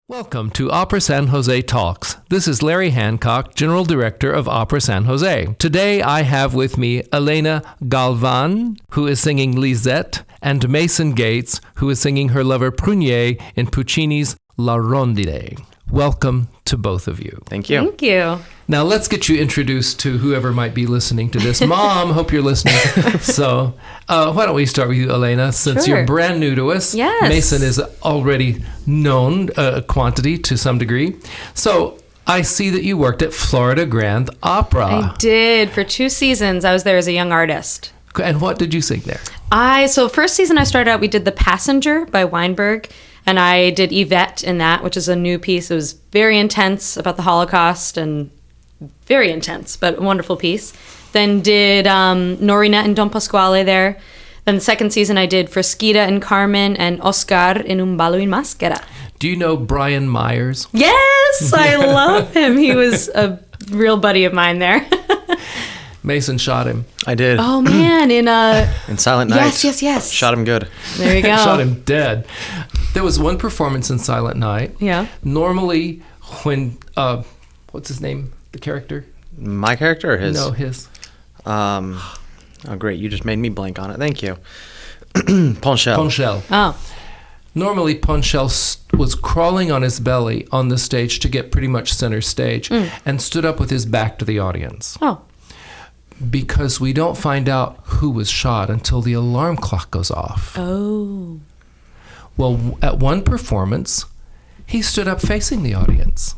Welcome to Opera San Jose Talks. This is Larry Hancock, General Director of Opera San Jose. Today I have with me Elena Galván, who is singing Lisette, and Mason Gates, who is singing her lover Prunier in Puccini's La Rondine. Welcome to both of you. Thank you. Thank you. Now let's get you introduced to whoever might be listening to this. Mom, hope you're listening. So why don't we start with you, Elena, since Sure. you're brand new to us. Yes. Mason is already known quantity to some degree. So I see that you worked at Florida Grand Opera. I did. For 2 seasons, I was there as a young artist. And what did you sing there? So first season I started out, we did The Passenger by Weinberg, and I did Yvette in that, which is a new piece. It was very intense about the Holocaust and very intense, but a wonderful piece. Then did Norina and Don Pasquale there. Then the second season I did Frasquita and Carmen and Oscar in Un ballo in maschera. Do you know Brian Myers? Yes, I love him. He was a real buddy of mine there. Mason shot him. I did. Oh man, in Silent Night. Yes. Shot him good. There you go. Shot him dead. There was one performance in Silent Night. Yeah. Normally when, what's his name? The character? My character or his? No, his. Oh, great. You just made me blank on it. Thank you. Ponchel. Ponchel. Oh. Normally, Ponchel was crawling on his belly on the stage to get pretty much center stage and stood up with his back to the audience. Oh. Because we don't find out who was shot until the alarm clock goes off. Oh. Well, at one performance, he stood up facing the audience.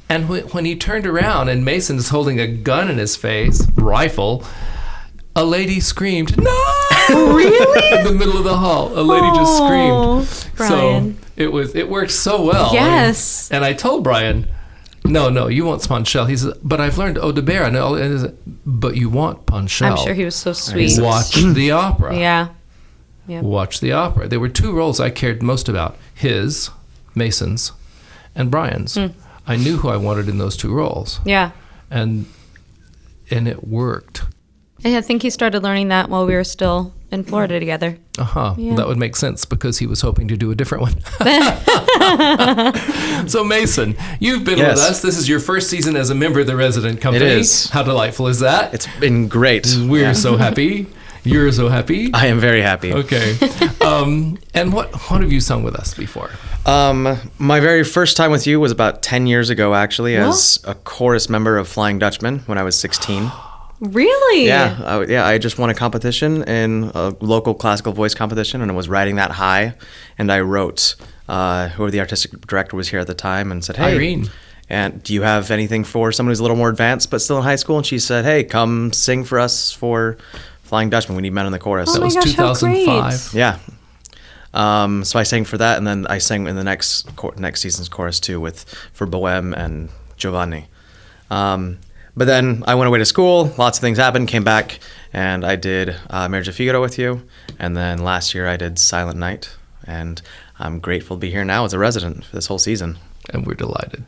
And when he turned around and Mason is holding a gun in his face, rifle, a lady screamed, "No!" Really? In the middle of the hall. A lady just screamed. Brian. So it worked so well. Yes. And I told Brian, no, you want Ponchel. He said, but I've learned Audebert. But you want Ponchel. I'm sure he was so sweet. Watch the opera. Yeah. Yep. Watch the opera. There were 2 roles I cared most about. His, Mason's, and Brian's. I knew who I wanted in those 2 roles. Yeah. And it worked. And I think he started learning that while we were still in Florida together. Uh-huh. Yeah. That would make sense because he was hoping to do a different one. So Mason, you've been Yes. with us. This is your first season as a member of the resident company. It is. How delightful is that? It's been great. We're so happy. You're so happy. I am very happy. Okay. And what have you sung with us before? My very first time with you was about 10 years ago, actually, as a chorus member of Flying Dutchman when I was 16. Really? Yeah, I just won a competition in a local classical voice competition, and I was riding that high. And I wrote, whoever the artistic director was here at the time, and said, "Hey, Irene. And do you have anything for someone who's a little more advanced but still in high school?" And she said, "Hey, come sing for us for Flying Dutchman. We need men in the chorus." Oh That my was gosh, how 2005. Yeah. So I sang for that, and then I sang in the next season's chorus too, for Bohème and Giovanni. But then I went away to school. Lots of things happened. Came back, and I did Marriage of Figaro with you, and then last year I did Silent Night. And I'm grateful to be here now as a resident for this whole season. And we're delighted.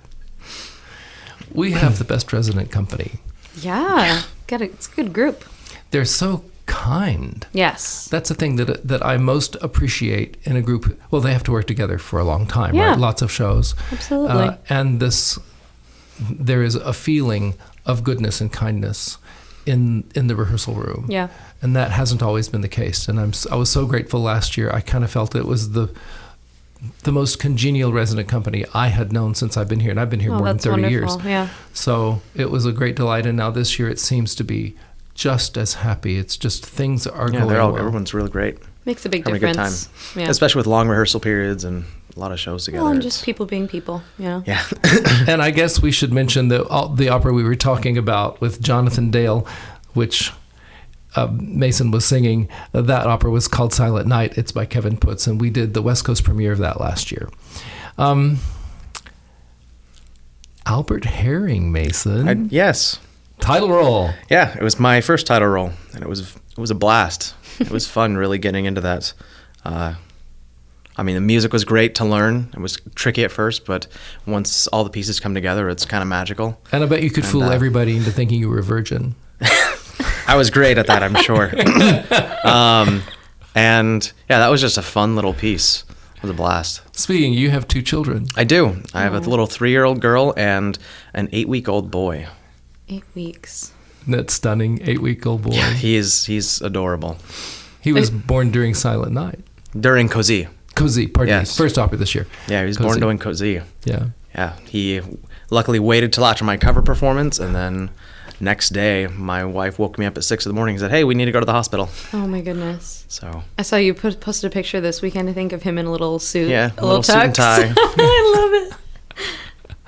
We have the best resident company. Yeah. It's a good group. They're so kind. Yes. That's the thing that I most appreciate in a group. Well, they have to work together for a long time, Yeah. right? Lots of shows. Absolutely. And there is a feeling of goodness and kindness in the rehearsal room. Yeah. And that hasn't always been the case. And I was so grateful last year. I kind of felt it was the most congenial resident company I had known since I've been here. And I've been here more than 30 years. Yeah. So it was a great delight. And now this year it seems to be just as happy. It's just things are going well. Everyone's really great. Makes a big Having a good time. difference. Yeah. Especially with long rehearsal periods and a lot of shows together. Well, and just people being people, you know. Yeah. And I guess we should mention the opera we were talking about with Jonathan Dale, which Mason was singing. That opera was called Silent Night. It's by Kevin Putz, and we did the West Coast premiere of that last year. Albert Herring, Mason. Yes. Title role. Yeah, it was my first title role, and it was a blast. It was fun really getting into that. I mean, the music was great to learn. It was tricky at first, but once all the pieces come together, it's kind of magical. And I bet you could fool everybody into thinking you were a virgin. I was great at that, I'm sure. And yeah, that was just a fun little piece. was a blast. Speaking, you have 2 children. I do. I have a little 3-year-old girl and an 8-week-old boy. 8 weeks. That's stunning. 8-week-old boy. He's adorable. He was born during Silent Night. During Così. Così, pardon me. Yes. First opera this year. Yeah, he was born doing Così. Yeah. Yeah, he luckily waited till after my cover performance, and then next day, my wife woke me up at 6 in the morning and said, "Hey, we need to go to the hospital." Oh my goodness. So I saw you posted a picture this weekend, I think, of him in a little suit. yeah, a little suit and tux. tie. I love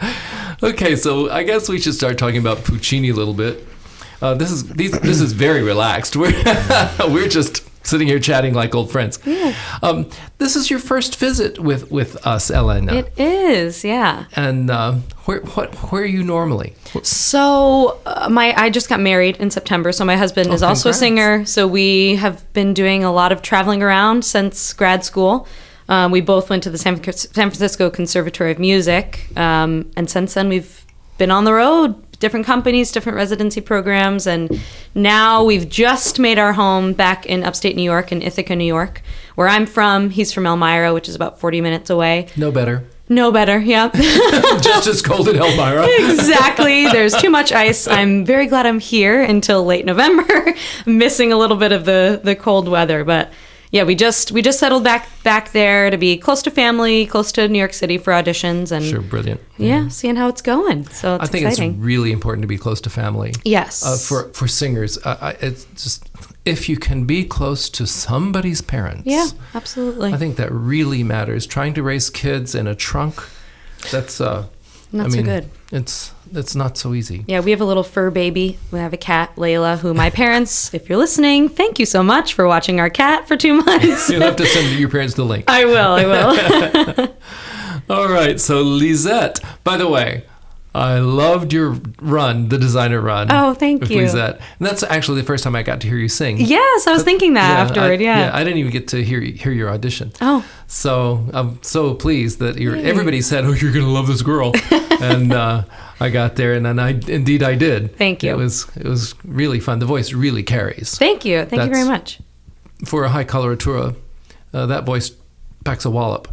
it. Okay, so I guess we should start talking about Puccini a little bit. This is very relaxed. We're just sitting here chatting like old friends. Yeah. This is your first visit with us, Elena. It is, yeah. And where are you normally? So I just got married in September. So my husband is also a congrats. singer. So we have been doing a lot of traveling around since grad school. We both went to the San Francisco Conservatory of Music, and since then we've been on the road, different companies, different residency programs, and now we've just made our home back in upstate New York, in Ithaca, New York, where I'm from. He's from Elmira, which is about 40 minutes away. No better. No better, yeah. Just as cold in Elmira. Exactly. There's too much ice. I'm very glad I'm here until late November, missing a little bit of the cold weather. But yeah, we just settled back there to be close to family, close to New York City for auditions, and Sure, brilliant. yeah, seeing how it's going. So it's I think exciting. it's really important to be close to family. Yes. For singers, it's just if you can be close to somebody's parents. Yeah, absolutely. I think that really matters. Trying to raise kids in a trunk, that's Not so good. It's not so easy. Yeah, we have a little fur baby. We have a cat, Layla, who my parents, if you're listening, thank you so much for watching our cat for 2 months. You'll have to send your parents the link. I will. All right, so Lisette, by the way, I loved your run, the designer run. Oh, thank with you. Lisette. And that's actually the first time I got to hear you sing. Yes, I was thinking that afterward, yeah. I didn't even get to hear your audition. Oh. So I'm so pleased that everybody said, "Oh, you're going to love this girl." And I got there, and then I did. Thank you. It was really fun. The voice really carries. Thank you. Thank you very much. For a high coloratura, that voice packs a wallop.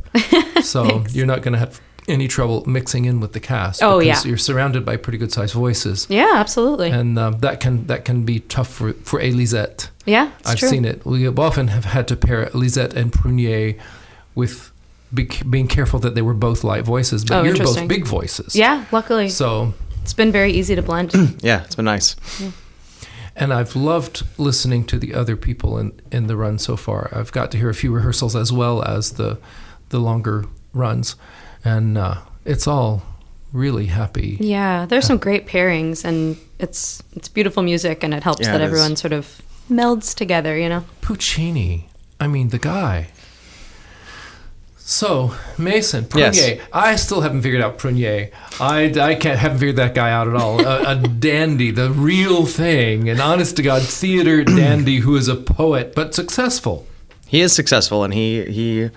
So you're not going to have any trouble mixing in with the cast. Oh, because yeah. you're surrounded by pretty good sized voices. Yeah, absolutely. And that can be tough for a Lisette. Yeah, it's I've true. seen it. We often have had to pair Lisette and Prunier with being careful that they were both light voices, but you're both interesting. big voices. Yeah, luckily. So, It's been very easy to blend. Yeah, it's been nice. and I've loved listening to the other people in the run so far. I've got to hear a few rehearsals as well as the longer runs, and it's all really happy. Yeah, there's some great pairings, and it's beautiful music, and it helps Yeah, that it is. everyone sort of melds together, you know? Puccini, I mean, the guy. So, Mason, Prunier. Yes. I still haven't figured out Prunier. I haven't figured that guy out at all. A dandy, the real thing, an honest-to-God theater dandy who is a poet, but successful. He is successful, and he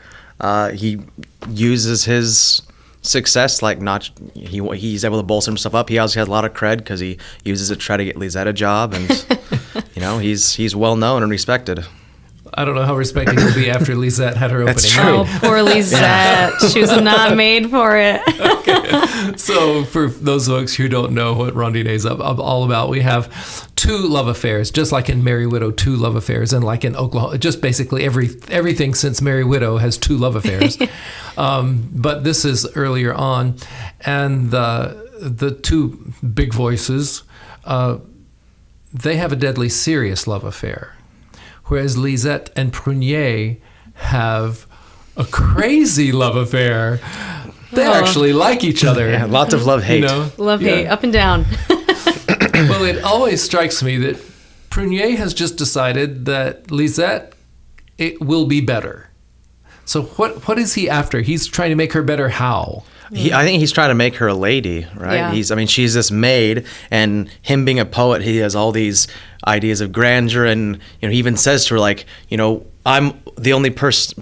uses his success he's able to bolster himself up. He also has a lot of cred because he uses it to try to get Lisette a job, and he's well known and respected. I don't know how respected he'll be after Lisette had her opening. That's true. night. Oh, poor Lisette. She was not made for it. So, for those folks who don't know what Rondine is all about, we have 2 love affairs, just like in Merry Widow, 2 love affairs, and like in Oklahoma, just basically everything since Merry Widow has 2 love affairs. But this is earlier on, and the 2 big voices, they have a deadly serious love affair, whereas Lisette and Prunier have a crazy love affair. They actually like each other. Yeah, lots of love-hate. Love, hate, up and down. Well, it always strikes me that Prunier has just decided that Lisette, it will be better. So what is he after? He's trying to make her better how? I think he's trying to make her a lady, right? Yeah. She's this maid, and him being a poet, he has all these ideas of grandeur, and he even says to her, like, I'm the only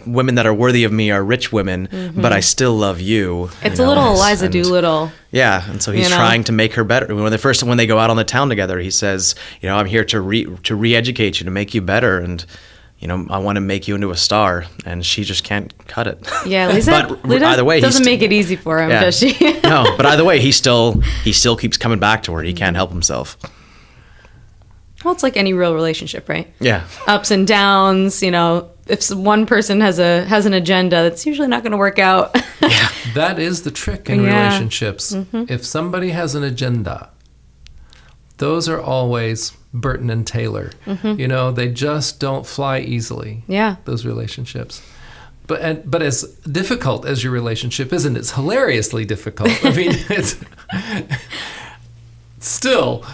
women that are worthy of me are rich women, but I still love you. It's a little Eliza and- Doolittle. Yeah, and so he's trying to make her better. When they go out on the town together, he says, I'm here to re-educate you, to make you better, and I want to make you into a star, and she just can't cut it. Yeah, Lisette, But either way, doesn't make it easy for him, does she? No, but either way, he still keeps coming back to her. He can't help himself. Well, it's like any real relationship, right? Yeah. Ups and downs. If one person has an agenda, that's usually not going to work out. Yeah. That is the trick in relationships. If somebody has an agenda, those are always Burton and Taylor. They just don't fly easily. Yeah. Those relationships. But as difficult as your relationship is, and it's hilariously difficult. I mean, it's still.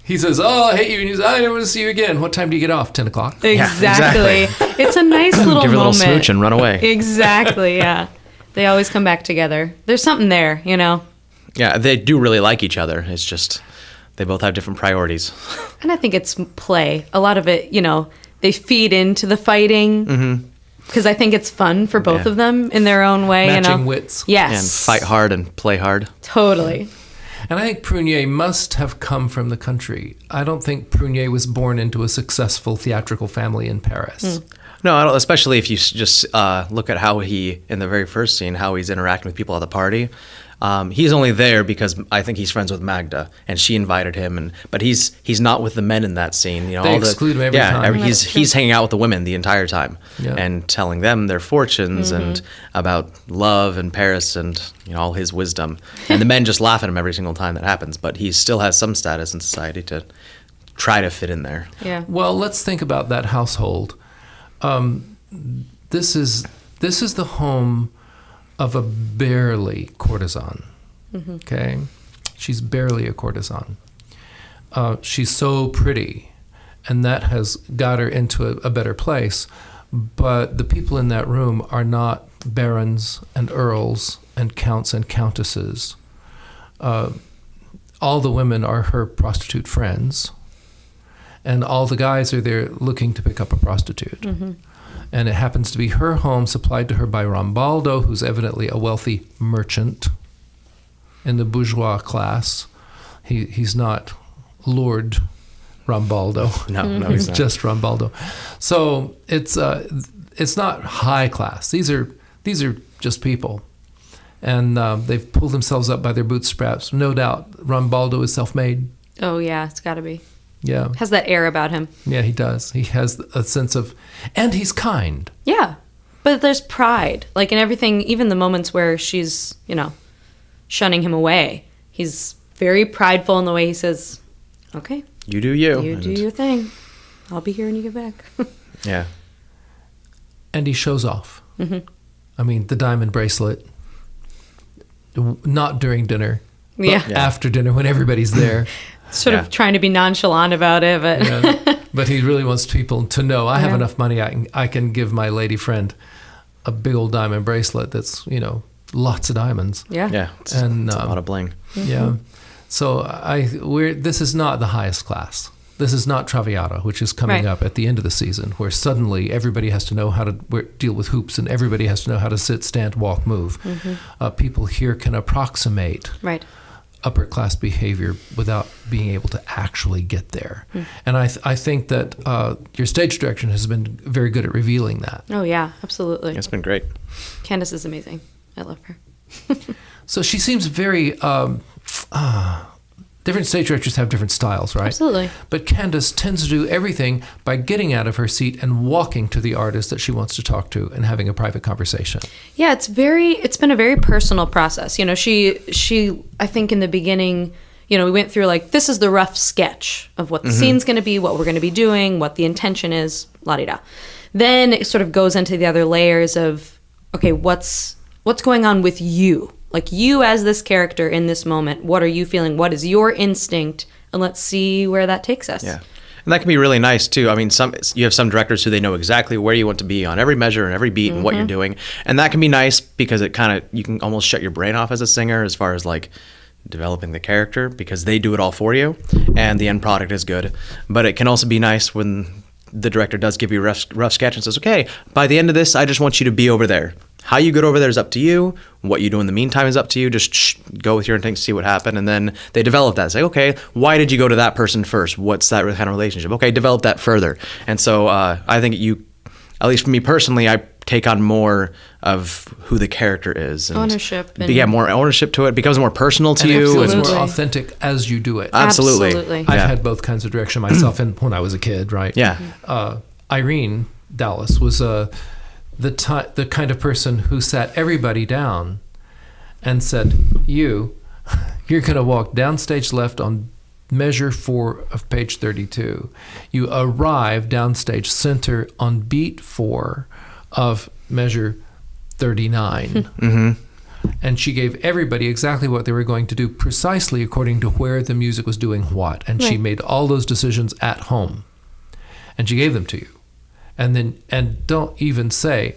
He says, "Oh, I hate you," and he says, "I never want to see you again." What time do you get off? 10 o'clock. Exactly. It's a nice little Give her a little moment. smooch and run away. Exactly. Yeah. They always come back together. There's something there, Yeah, they do really like each other. It's just they both have different priorities. And I think it's play. A lot of it, they feed into the fighting. Because I think it's fun for both of them in their own way. Matching wits. Yes. And fight hard and play hard. Totally. And I think Prunier must have come from the country. I don't think Prunier was born into a successful theatrical family in Paris. No, I don't, especially if you just look at how in the very first scene, how he's interacting with people at the party. He's only there because I think he's friends with Magda, and she invited him. But he's not with the men in that scene. They exclude him every time. He's hanging out with the women the entire time, and telling them their fortunes and about love and Paris and all his wisdom. And the men just laugh at him every single time that happens. But he still has some status in society to try to fit in there. Yeah. Well, let's think about that household. This is the home of a barely courtesan. Okay, she's barely a courtesan. She's so pretty, and that has got her into a better place. But the people in that room are not barons and earls and counts and countesses. All the women are her prostitute friends, and all the guys are there looking to pick up a prostitute. And it happens to be her home, supplied to her by Rambaldo, who's evidently a wealthy merchant in the bourgeois class. He's not Lord Rambaldo. No, He's just Rambaldo. So it's not high class. These are just people, and they've pulled themselves up by their bootstraps. No doubt, Rambaldo is self-made. Oh yeah, it's got to be. Yeah. Has that air about him. Yeah, he does. He has a sense of, and he's kind. Yeah. But there's pride. Like in everything, even the moments where she's, shunning him away. He's very prideful in the way he says, okay. You do you. You do your thing. I'll be here when you get back. Yeah. And he shows off. I mean, the diamond bracelet, not during dinner, but after dinner when everybody's there. Sort of trying to be nonchalant about it, but but he really wants people to know I have enough money. I can give my lady friend a big old diamond bracelet that's lots of diamonds. Yeah. It's a lot of bling. Yeah. So this is not the highest class. This is not Traviata, which is coming up at the end of the season, where suddenly everybody has to know how to deal with hoops, and everybody has to know how to sit, stand, walk, move. People here can approximate upper class behavior without being able to actually get there. And I think that your stage direction has been very good at revealing that. Oh yeah, absolutely. It's been great. Candace is amazing. I love her. So she seems very different stage directors have different styles, right? Absolutely. But Candace tends to do everything by getting out of her seat and walking to the artist that she wants to talk to and having a private conversation. Yeah, it's been a very personal process. She I think in the beginning, we went through this is the rough sketch of what the scene's going to be, what we're going to be doing, what the intention is, la-di-da. Then it sort of goes into the other layers of, okay, what's going on with you? Like you as this character in this moment, what are you feeling? What is your instinct? And let's see where that takes us. Yeah. And that can be really nice too. I mean, you have some directors who they know exactly where you want to be on every measure and every beat and what you're doing. And that can be nice because you can almost shut your brain off as a singer as far as developing the character, because they do it all for you and the end product is good. But it can also be nice when the director does give you a rough sketch and says, okay, by the end of this, I just want you to be over there. How you get over there is up to you. What you do in the meantime is up to you. Just go with your instinct, see what happened. And then they develop that. Say, okay, why did you go to that person first? What's that kind of relationship? Okay, develop that further. And so I think at least for me personally, I take on more of who the character is. And Ownership. Yeah, more ownership to it. It becomes more personal to you. It feels And more authentic as you do it. Absolutely. I've had both kinds of direction myself when I was a kid, right? Yeah. Irene Dallas was the kind of person who sat everybody down and said, you're going to walk downstage left on measure 4 of page 32. You arrive downstage center on beat 4 of measure 39. Mm-hmm. And she gave everybody exactly what they were going to do, precisely according to where the music was doing what. And she made all those decisions at home. And she gave them to you. And don't even say,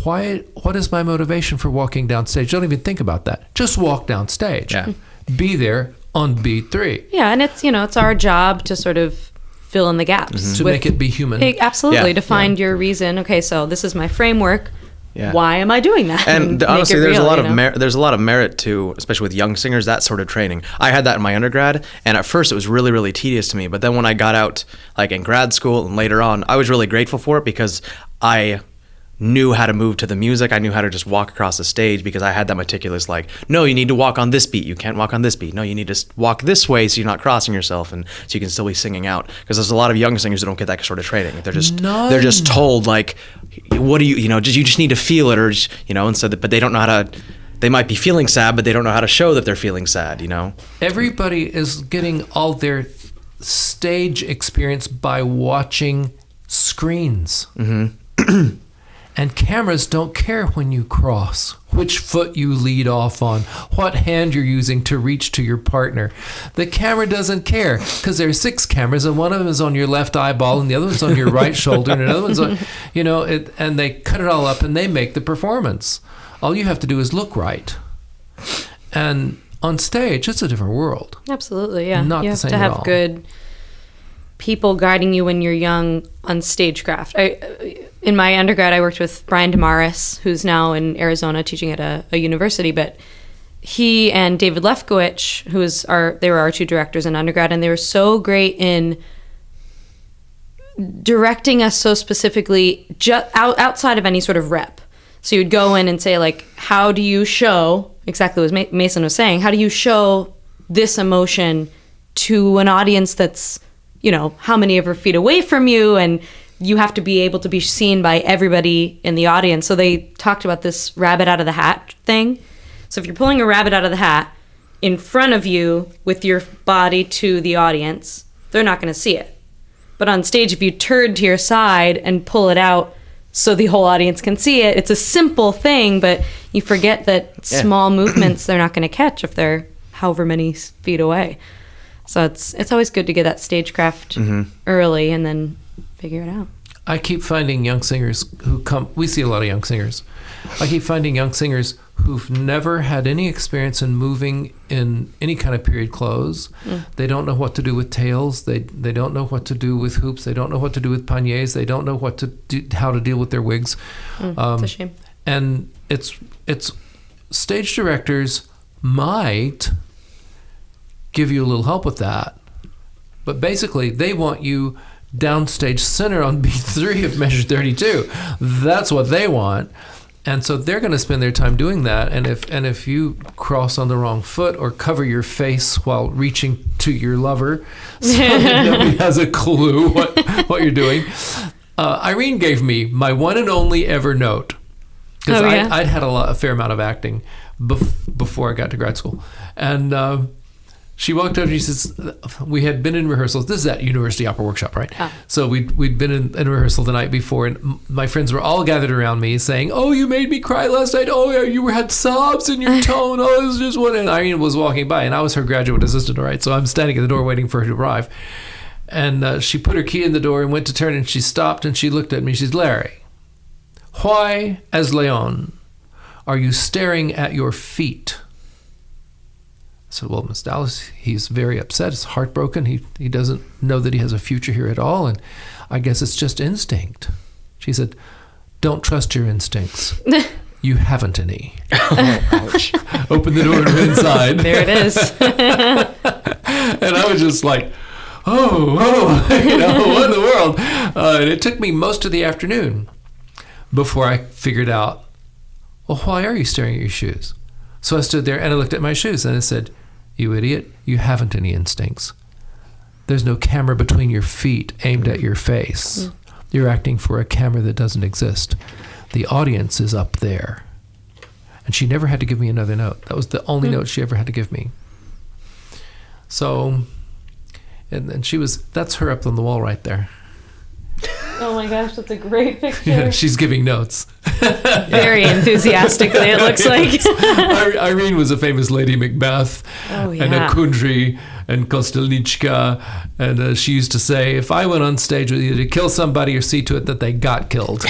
what is my motivation for walking downstage? Don't even think about that. Just walk downstage. Yeah. Be there on beat 3. Yeah, and it's our job to sort of fill in the gaps. To make it be human. Absolutely, Yeah. to find your reason. Okay, so this is my framework. Yeah. Why am I doing that? And make honestly, it there's real, a lot of there's a lot of merit to, especially with young singers, that sort of training. I had that in my undergrad, and at first it was really, really tedious to me. But then when I got out, like in grad school and later on, I was really grateful for it because I knew how to move to the music. I knew how to just walk across the stage because I had that meticulous, like, no, you need to walk on this beat. You can't walk on this beat. No, you need to walk this way so you're not crossing yourself and so you can still be singing out. Because there's a lot of young singers who don't get that sort of training. They're just told, like, what do you just need to feel it, or just, and so but they don't know how to. They might be feeling sad, but they don't know how to show that they're feeling sad. Everybody is getting all their stage experience by watching screens. Mm-hmm. And cameras don't care when you cross, which foot you lead off on, what hand you're using to reach to your partner. The camera doesn't care because there are 6 cameras, and one of them is on your left eyeball, and the other one's on your right shoulder, and another one's on, and they cut it all up and they make the performance. All you have to do is look right. And on stage, it's a different world. Absolutely, yeah. Not you the have same to at have all. good people guiding you when you're young on stagecraft. In my undergrad, I worked with Brian Damaris, who's now in Arizona teaching at a university, but he and David Lefkowitz, they were our 2 directors in undergrad, and they were so great in directing us so specifically outside of any sort of rep. So you'd go in and say, like, how do you show, exactly what Mason was saying, how do you show this emotion to an audience that's, how many ever feet away from you, and you have to be able to be seen by everybody in the audience. So they talked about this rabbit out of the hat thing. So if you're pulling a rabbit out of the hat in front of you with your body to the audience, they're not going to see it. But on stage, if you turn to your side and pull it out so the whole audience can see it, it's a simple thing, but you forget that small movements they're not going to catch if they're however many feet away. So it's always good to get that stagecraft early and then figure it out. I keep finding young singers who come. We see a lot of young singers. I keep finding young singers who've never had any experience in moving in any kind of period clothes. They don't know what to do with tails. They don't know what to do with hoops. They don't know what to do with paniers. They don't know how to deal with their wigs. It's a shame. And it's stage directors might give you a little help with that, but basically they want you downstage center on beat 3 of measure 32. That's what they want. And so they're going to spend their time doing that. And if you cross on the wrong foot or cover your face while reaching to your lover, so nobody has a clue what you're doing. Irene gave me my one and only ever note, because I'd had a fair amount of acting before I got to grad school. And she walked up and she says, we had been in rehearsals. This is at University Opera Workshop, right? Oh. So we'd been in rehearsal the night before, and my friends were all gathered around me saying, oh, you made me cry last night. Oh, yeah, you had sobs in your tone. Oh, it was just one. And Irene was walking by, and I was her graduate assistant, right? So I'm standing at the door waiting for her to arrive. And she put her key in the door and went to turn, and she stopped, and she looked at me. She said, Larry, why, as Leon, are you staring at your feet? I said, well, Miss Dallas, he's very upset. He's heartbroken. He doesn't know that he has a future here at all, and I guess it's just instinct. She said, don't trust your instincts. You haven't any. Oh, ouch. Open the door and went inside. There it is. And I was just like, what in the world? And it took me most of the afternoon before I figured out, well, why are you staring at your shoes? So I stood there and I looked at my shoes and I said, you idiot, you haven't any instincts. There's no camera between your feet aimed at your face. You're acting for a camera that doesn't exist. The audience is up there. And she never had to give me another note. That was the only note she ever had to give me. So, and she was, that's her up on the wall right there. Oh my gosh, that's a great picture. Yeah, she's giving notes. Very enthusiastically, it looks like. Irene was a famous Lady Macbeth, and a Kundry, and Kostelnichka, and she used to say, if I went on stage with you to kill somebody or see to it that they got killed.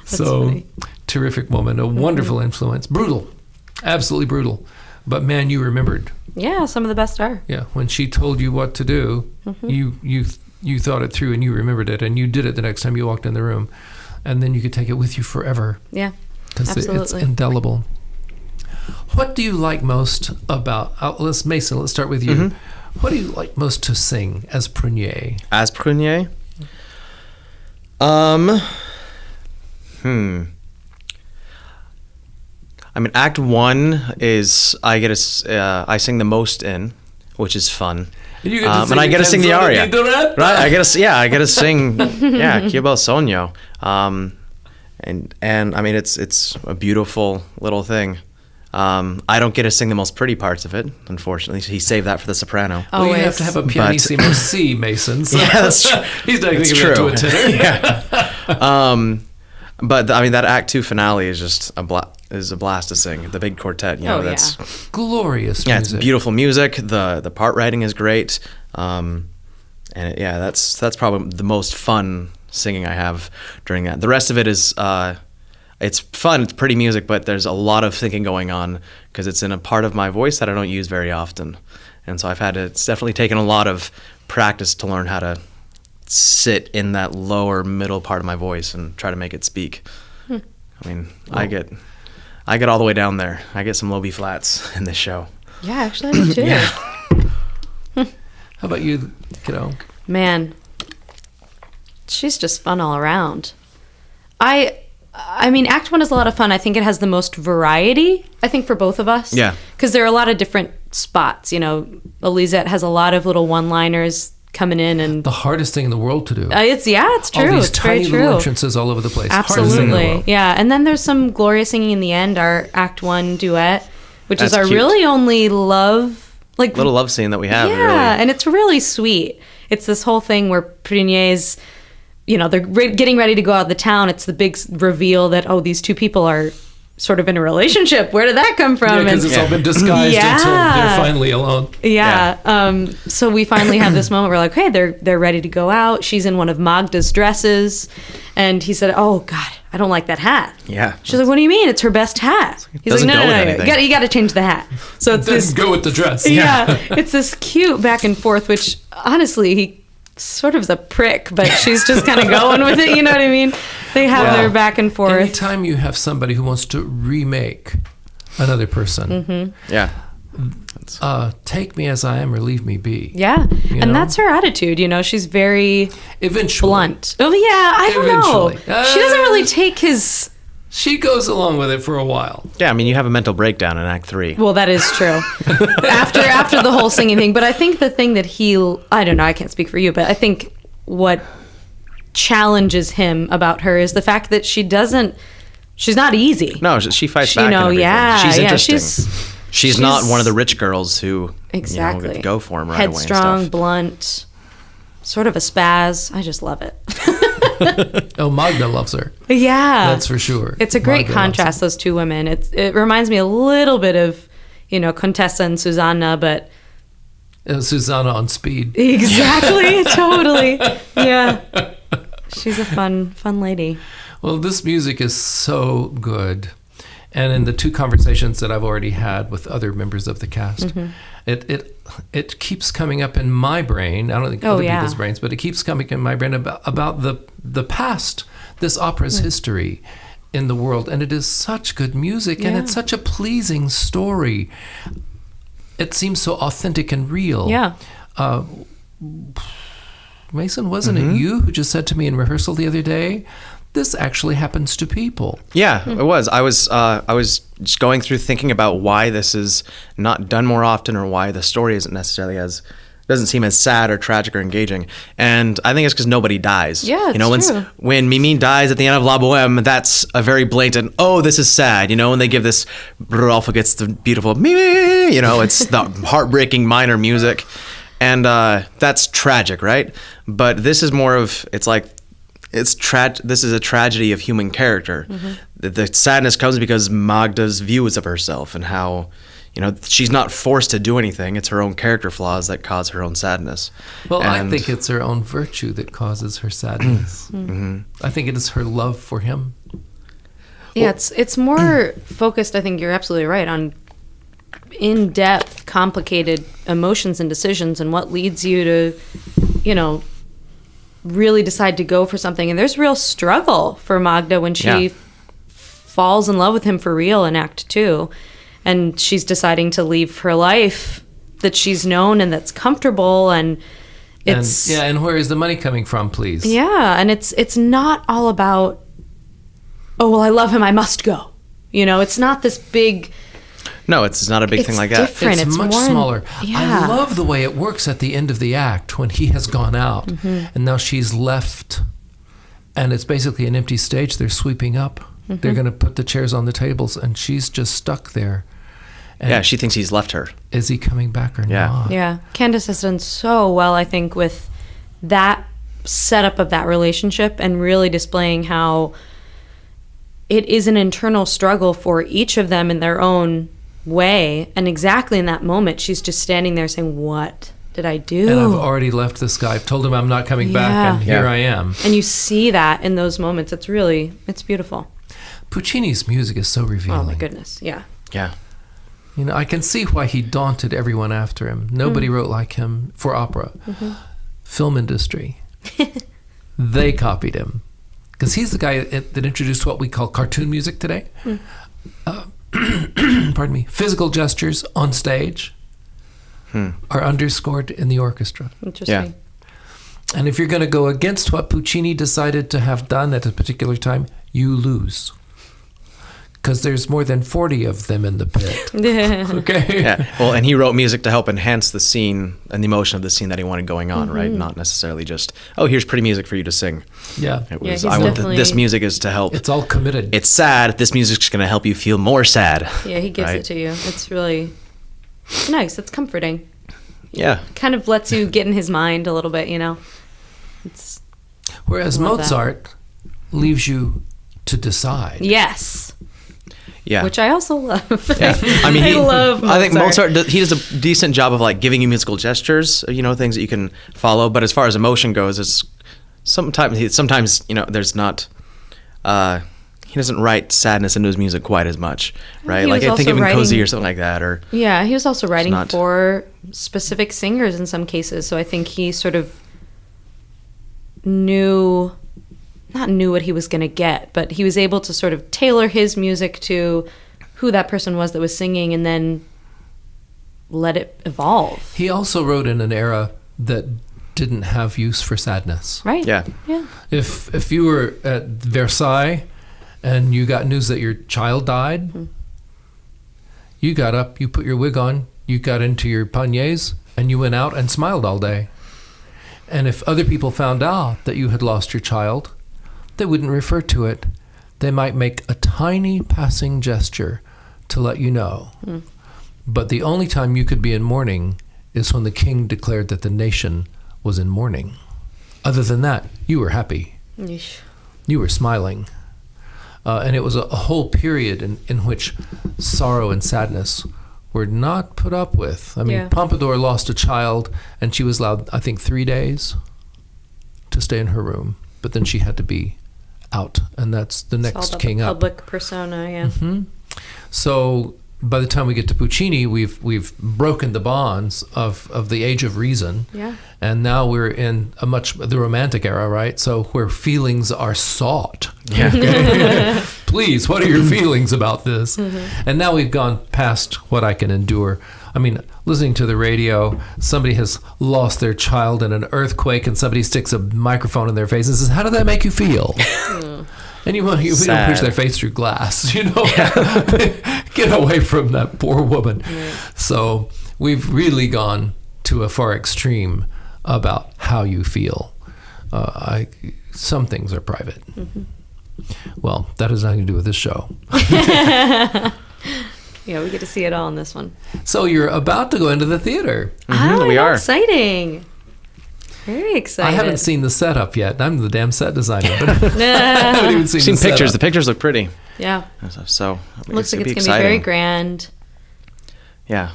So, funny. Terrific woman, a wonderful influence. Brutal, absolutely brutal. But man, you remembered. Yeah, some of the best are. Yeah, when she told you what to do, you thought it through and you remembered it, and you did it the next time you walked in the room, and then you could take it with you forever. Yeah, because it's indelible. What do you like most about? Mason, let's start with you. Mm-hmm. What do you like most to sing as Prunier? As Prunier? I mean, Act 1 is I sing the most in, which is fun. And I get to sing the aria, right? I get to sing, Che bel sogno. And I mean, it's a beautiful little thing. I don't get to sing the most pretty parts of it, unfortunately. He saved that for the soprano. Well, you have to have a pianissimo C, Mason. So yeah, that's true. He's not going to give it to a tenor. Yeah. But I mean, that Act 2 finale is just a blast to sing. The big quartet, that's glorious. Yeah, music. It's beautiful music. The part writing is great. That's probably the most fun singing I have during that. The rest of it is it's fun. It's pretty music, but there's a lot of thinking going on because it's in a part of my voice that I don't use very often, and so it's definitely taken a lot of practice to learn how to sit in that lower middle part of my voice and try to make it speak. I mean, I get all the way down there. I get some low B flats in this show. Yeah, actually I do too. Yeah. How about you, kiddo? Man, she's just fun all around. I mean, Act 1 is a lot of fun. I think it has the most variety, I think, for both of us. Yeah. Because there are a lot of different spots. Lisette has a lot of little one-liners coming in, and the hardest thing in the world to do. It's true. All these it's tiny very true. little entrances all over the place. Absolutely, yeah. And then there's some glorious singing in the end. Our Act 1 duet, which That's is our cute. really only little love scene that we have. Yeah, really. and it's really sweet. It's this whole thing where Prunier's, they're getting ready to go out of the town. It's the big reveal that these two people are sort of in a relationship. Where did that come from? Yeah, because it's all been disguised until they're finally alone. Yeah. So we finally have this moment where we're like, hey, they're ready to go out. She's in one of Magda's dresses. And he said, oh, God, I don't like that hat. Yeah. She's like, what do you mean? It's her best hat. He's like, no. You got to change the hat. So it's this. Go with the dress. Yeah. It's this cute back and forth, which honestly, he sort of is a prick, but she's just kind of going with it. You know what I mean? They have their back and forth. Anytime you have somebody who wants to remake another person, take me as I am or leave me be. Yeah, and that's her attitude. She's very blunt. Oh yeah, I don't know. She doesn't really take his. She goes along with it for a while. Yeah, I mean, you have a mental breakdown in Act 3. Well, that is true. after the whole singing thing, but I think the thing that I don't know, I can't speak for you, but I think what challenges him about her is the fact that she's not easy. No, she fights back and everything. She's interesting. She's not one of the rich girls who exactly go for him right headstrong, away and stuff. blunt, sort of a spaz. I just love it. Oh, Magda loves her. Yeah, that's for sure. It's a great contrast, those two women. It reminds me a little bit of Contessa and Susanna, but Susanna on speed. Exactly, totally. Yeah, she's a fun lady. Well, this music is so good. And in the two conversations that I've already had with other members of the cast, it keeps coming up in my brain. I don't think other people's brains, but it keeps coming in my brain about the past, this opera's history in the world. And it is such good music, and it's such a pleasing story. It seems so authentic and real. Yeah. Mason, wasn't it you who just said to me in rehearsal the other day, this actually happens to people? Yeah, it was. I was just going through thinking about why this is not done more often, or why the story isn't necessarily doesn't seem as sad or tragic or engaging. And I think it's because nobody dies. Yeah, it's true. When Mimi dies at the end of La Boheme, that's a very blatant, oh, this is sad. When they give this, Rodolfo gets the beautiful Mimi, it's the heartbreaking minor music. And that's tragic, right? But this is more of, it's like, this is a tragedy of human character. The sadness comes because Magda's views of herself and how, she's not forced to do anything. It's her own character flaws that cause her own sadness. Well, I think it's her own virtue that causes her sadness. I think it is her love for him. Yeah, it's more focused, I think you're absolutely right, on in-depth, complicated emotions and decisions and what leads you to, really decide to go for something. And there's real struggle for Magda when she falls in love with him for real in Act 2. And she's deciding to leave her life that she's known and that's comfortable. And it's... And where is the money coming from, please? Yeah, and it's not all about, oh, well, I love him, I must go. It's not this big... No, it's not a big thing like that. Different. It's much more smaller. Yeah. I love the way it works at the end of the act when he has gone out and now she's left, and it's basically an empty stage. They're sweeping up. They're going to put the chairs on the tables, and she's just stuck there. And she thinks he's left her. Is he coming back or not? Yeah. Candace has done so well, I think, with that setup of that relationship and really displaying how it is an internal struggle for each of them in their own way. And exactly in that moment, she's just standing there saying, what did I do? And I've already left this guy. I've told him I'm not coming back, and here I am. And you see that in those moments. It's beautiful. Puccini's music is so revealing. Oh, my goodness. Yeah. Yeah. I can see why he daunted everyone after him. Nobody wrote like him for opera. Film industry. They copied him. Because he's the guy that introduced what we call cartoon music today. Pardon me. Physical gestures on stage are underscored in the orchestra. Interesting. Yeah. And if you're going to go against what Puccini decided to have done at a particular time, you lose. Because there's more than 40 of them in the pit. Okay. Yeah. Well, and he wrote music to help enhance the scene and the emotion of the scene that he wanted going on, right? Not necessarily just, oh, here's pretty music for you to sing. Yeah. It was, I want this music is to help. It's all committed. It's sad. This music's going to help you feel more sad. Yeah, he gives it to you. It's really, it's nice. It's comforting. Yeah. Kind of lets you get in his mind a little bit, It's Whereas Mozart leaves you to decide. Yes. Yeah. Which I also love. Yeah. I mean, I love Mozart. I think Mozart, he does a decent job of giving you musical gestures, things that you can follow. But as far as emotion goes, it's sometimes there's not, he doesn't write sadness into his music quite as much, right? I think even Cozy or something like that. Or yeah, he was also writing for specific singers in some cases. So I think he sort of not knew what he was going to get, but he was able to sort of tailor his music to who that person was that was singing and then let it evolve. He also wrote in an era that didn't have use for sadness. Right. Yeah. Yeah. If you were at Versailles and you got news that your child died, you got up, you put your wig on, you got into your paniers, and you went out and smiled all day. And if other people found out that you had lost your child, they wouldn't refer to it. They might make a tiny passing gesture to let you know. But the only time you could be in mourning is when the king declared that the nation was in mourning. Other than that, you were happy. Yeesh. You were smiling. And it was a whole period in which sorrow and sadness were not put up with. I mean, Pompadour lost a child, and she was allowed, I think, 3 days to stay in her room. But then she had to be out, and that's the next king up. Public persona, yeah. So by the time we get to Puccini, we've broken the bonds of the age of reason. Yeah. And now we're in the romantic era, right? So where feelings are sought. Yeah. Okay? Please, what are your feelings about this? And now we've gone past what I can endure. I mean, listening to the radio, somebody has lost their child in an earthquake, and somebody sticks a microphone in their face and says, "How did that make you feel?" And we don't push their face through glass, Get away from that poor woman. Right. So we've really gone to a far extreme about how you feel. Some things are private. Well, that has nothing to do with this show. Yeah, we get to see it all in this one. So you're about to go into the theater. We are. Exciting. Very excited. I haven't seen the setup yet. I'm the damn set designer, but I haven't even seen I've seen the pictures. setup. The pictures look pretty. Yeah. So Looks like it's going to be exciting. very grand. Yeah.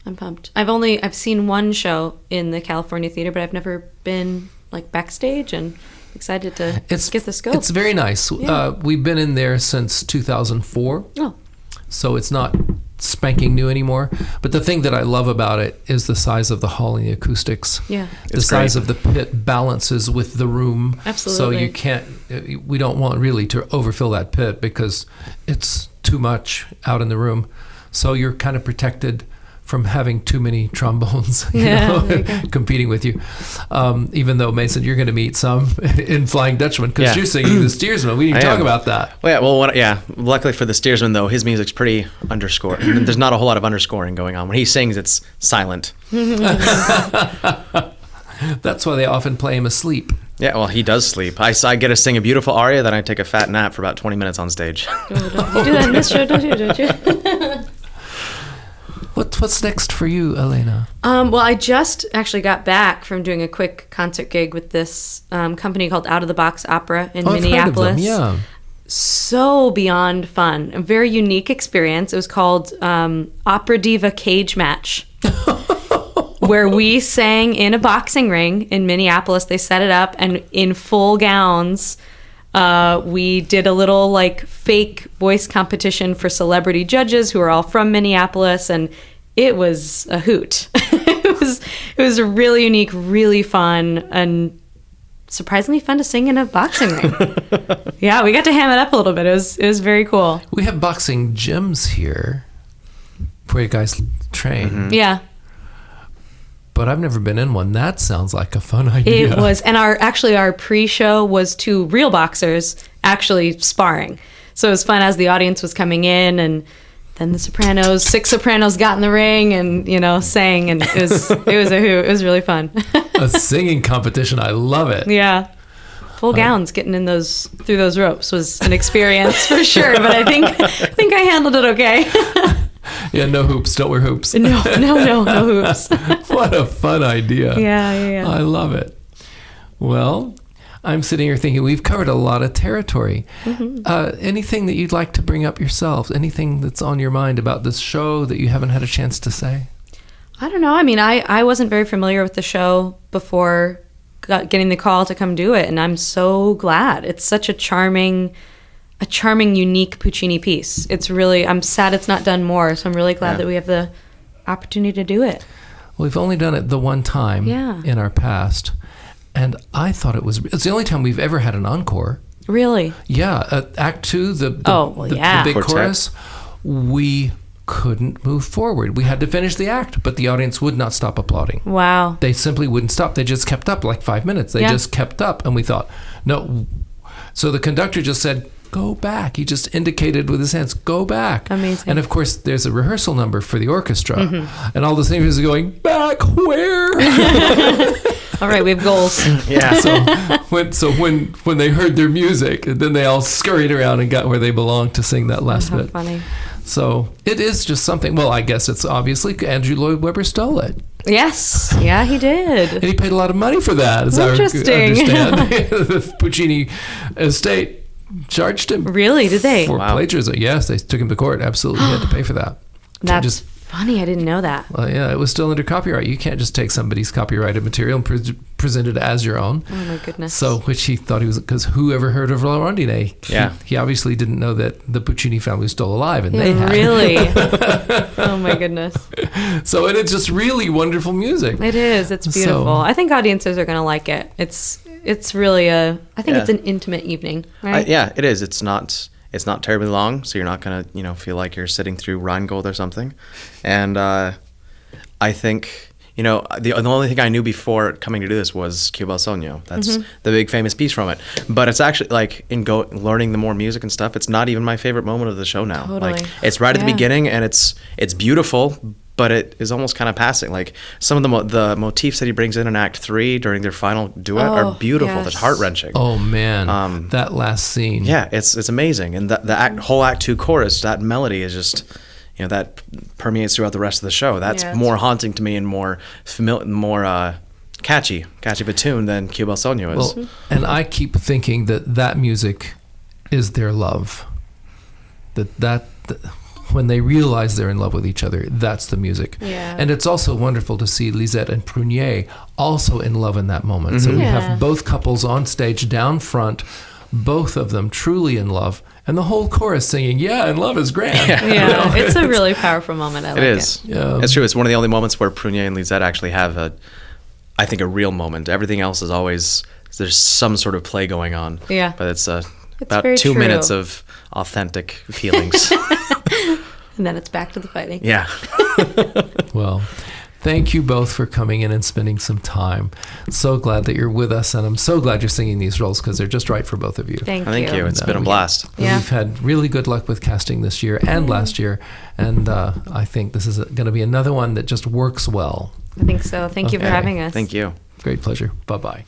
I'm pumped. I've seen one show in the California theater, but I've never been like backstage, and excited to get the scope. It's very nice. Yeah. We've been in there since 2004. Oh. So it's not spanking new anymore. But the thing that I love about it is the size of the hall and the acoustics. Yeah. The size of the pit balances with the room. Absolutely. So we don't want really to overfill that pit because it's too much out in the room. So you're kind of protected from having too many trombones competing with you. Even though, Mason, you're going to meet some in Flying Dutchman because you're singing the steersman. We didn't talk about that. Well, luckily for the steersman, though, his music's pretty underscored. There's not a whole lot of underscoring going on. When he sings, it's silent. That's why they often play him asleep. Yeah, well, he does sleep. I get to sing a beautiful aria, then I take a fat nap for about 20 minutes on stage. You do that in this show, don't you? What's next for you, Elena? Well, I just actually got back from doing a quick concert gig with this company called Out of the Box Opera in Minneapolis. I've heard of them, yeah. So beyond fun. A very unique experience. It was called Opera Diva Cage Match, where we sang in a boxing ring in Minneapolis. They set it up, and in full gowns, we did a little like fake voice competition for celebrity judges who are all from Minneapolis, and it was a hoot. It was really unique, really fun, and surprisingly fun to sing in a boxing ring. Yeah, we got to ham it up a little bit. It was very cool. We have boxing gyms here where you guys train. Yeah. But I've never been in one. That sounds like a fun idea. It was, and our pre-show was two real boxers actually sparring. So it was fun as the audience was coming in, and then the six sopranos got in the ring and sang, and it was a hoot. It was really fun. A singing competition. I love it. Yeah. Full gowns getting in through those ropes was an experience for sure, but I think I handled it okay. Yeah, no hoops. Don't wear hoops. No hoops. What a fun idea. Yeah. I love it. Well, I'm sitting here thinking we've covered a lot of territory. Anything that you'd like to bring up yourselves? Anything that's on your mind about this show that you haven't had a chance to say? I don't know. I mean, I wasn't very familiar with the show before getting the call to come do it, and I'm so glad. It's such a charming, unique Puccini piece. I'm sad it's not done more, so I'm really glad that we have the opportunity to do it. Well, we've only done it the one time in our past, and I thought it's the only time we've ever had an encore. Really? Yeah, Act 2, the big Quartet. chorus, we couldn't move forward. We had to finish the act, but the audience would not stop applauding. Wow. They simply wouldn't stop. They just kept up like 5 minutes. They just kept up, and we thought, no. So the conductor just said, go back. He just indicated with his hands, go back. Amazing. And of course, there's a rehearsal number for the orchestra, and all the singers are going, back where? All right, we have goals. Yeah. So when they heard their music, then they all scurried around and got where they belonged to sing that last bit. Funny. So it is just something. Well, I guess it's obviously Andrew Lloyd Webber stole it. Yes. Yeah, he did. And he paid a lot of money for that, as Interesting. I understand. The Puccini estate charged him. Really? Did they? For plagiarism. Yes, they took him to court. Absolutely. He had to pay for that. That's funny. I didn't know that. Well, yeah, it was still under copyright. You can't just take somebody's copyrighted material and present it as your own. Oh my goodness. So, which he thought he was, because who ever heard of La Rondine? Yeah. He obviously didn't know that the Puccini family was still alive, and Yeah, they had. really? Oh my goodness. So, and it's just really wonderful music. It is. It's beautiful. So- I think audiences are going to like it. It's really I think it's an intimate evening, right? Yeah, it is. It's not terribly long, so you're not gonna feel like you're sitting through Rheingold or something. And I think the only thing I knew before coming to do this was Q Bel Sogno. That's the big famous piece from it. But it's actually like learning the more music and stuff. It's not even my favorite moment of the show now. Totally. Like it's right at the Yeah. beginning, and it's beautiful. But it is almost kind of passing. Like some of the motifs that he brings in Act 3 during their final duet Oh, are beautiful. yes. They're heart-wrenching. Oh man, that last scene. Yeah, it's amazing. And the whole Act 2 chorus, that melody is just, that permeates throughout the rest of the show. That's Yeah, it's- more haunting to me and more familiar, more catchy of a tune than Q Bel Sogno is. Well, and I keep thinking that music is their love. That when they realize they're in love with each other, that's the music. Yeah. And it's also wonderful to see Lisette and Prunier also in love in that moment. So we Yeah. have both couples on stage down front, both of them truly in love, and the whole chorus singing, "Yeah, and love is grand." Yeah, it's a really powerful moment. I like It is. Yeah. It's true. It's one of the only moments where Prunier and Lisette actually have I think, a real moment. Everything else is always, there's some sort of play going on. Yeah. But it's about very 2 true. minutes of authentic feelings. And then it's back to the fighting. Yeah. Well, thank you both for coming in and spending some time. So glad that you're with us, and I'm so glad you're singing these roles because they're just right for both of you. Thank Thank you. It's been a blast. Yeah. We've had really good luck with casting this year and last year, and I think this is going to be another one that just works well. I think so. Thank you for Okay. having us. Thank you. Great pleasure. Bye-bye.